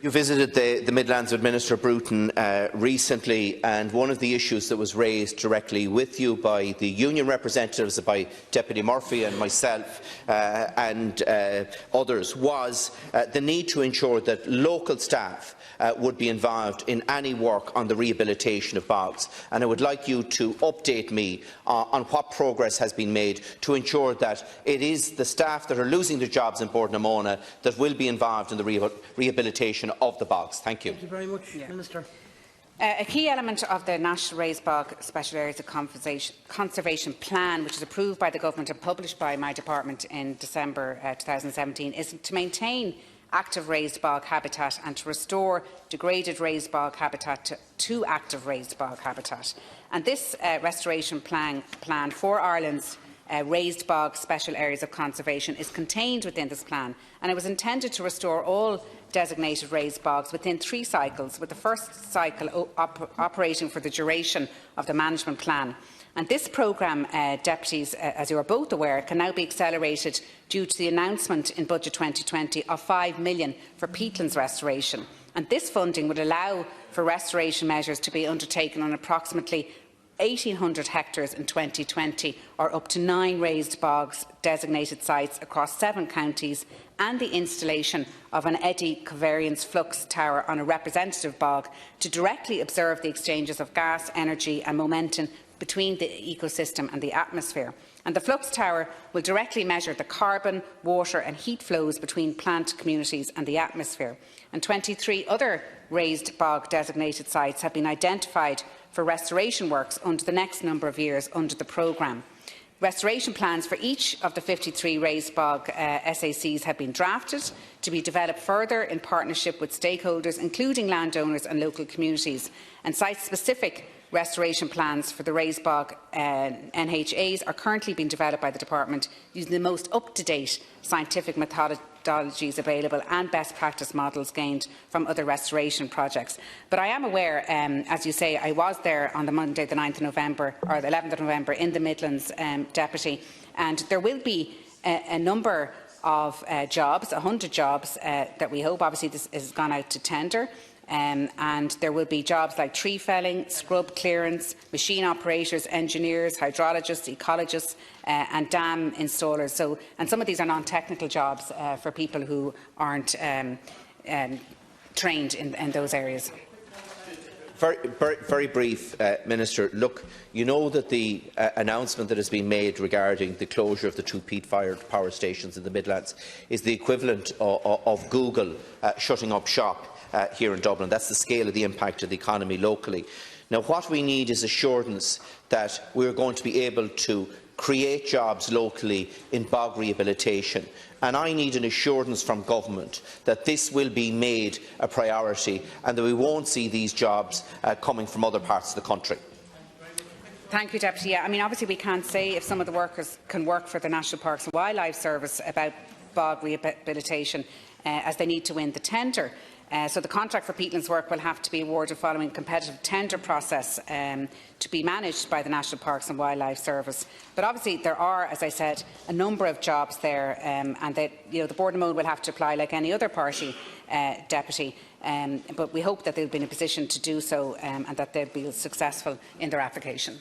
You visited the Midlands with Minister Bruton recently, and one of the issues that was raised directly with you by the union representatives, by Deputy Murphy and myself and others, was the need to ensure that local staff would be involved in any work on the rehabilitation of bogs. And I would like you to update me on what progress has been made to ensure that it is the staff that are losing their jobs in Pordenamona that will be involved in the rehabilitation of the bogs. Thank you. Thank you very much, Minister. A key element of the National Raised Bog Special Areas of Conservation Plan, which is approved by the Government and published by my department in December 2017, is to maintain active raised bog habitat and to restore degraded raised bog habitat to active raised bog habitat. And this restoration plan for Ireland's raised bog special areas of conservation is contained within this plan, and it was intended to restore all designated raised bogs within 3 cycles, with the first cycle operating for the duration of the management plan. And this programme, Deputies, as you are both aware, can now be accelerated due to the announcement in Budget 2020 of £5 million for peatlands restoration. And this funding would allow for restoration measures to be undertaken on approximately 1,800 hectares in 2020, or up to 9 raised bogs designated sites across 7 counties, and the installation of an eddy covariance flux tower on a representative bog to directly observe the exchanges of gas, energy and momentum between the ecosystem and the atmosphere. And the flux tower will directly measure the carbon, water and heat flows between plant communities and the atmosphere. And 23 other raised bog designated sites have been identified for restoration works under the next number of years under the programme. Restoration plans for each of the 53 raised bog SACs have been drafted to be developed further in partnership with stakeholders, including landowners and local communities. And site-specific restoration plans for the raised bog NHAs are currently being developed by the Department using the most up-to-date scientific methodologies available and best practice models gained from other restoration projects. But I am aware, as you say, I was there on the Monday, the 9th of November, or the 11th of November in the Midlands, Deputy, and there will be a number of jobs, 100 jobs that we hope. Obviously, this has gone out to tender. And there will be jobs like tree felling, scrub clearance, machine operators, engineers, hydrologists, ecologists and dam installers. And some of these are non-technical jobs for people who aren't trained in those areas. Very brief, Minister. Look, you know that the announcement that has been made regarding the closure of the 2 peat-fired power stations in the Midlands is the equivalent of Google shutting up shop here in Dublin. That's the scale of the impact of the economy locally. Now, what we need is assurance that we are going to be able to create jobs locally in bog rehabilitation. And I need an assurance from government that this will be made a priority and that we won't see these jobs coming from other parts of the country. Thank you, Deputy. Yeah, I mean, obviously we can't say if some of the workers can work for the National Parks and Wildlife Service about bog rehabilitation as they need to win the tender. So the contract for peatlands work will have to be awarded following a competitive tender process to be managed by the National Parks and Wildlife Service. But obviously there are, as I said, a number of jobs there, and that, the Board of Mold will have to apply like any other party, Deputy. But we hope that they'll be in a position to do so and that they'll be successful in their application.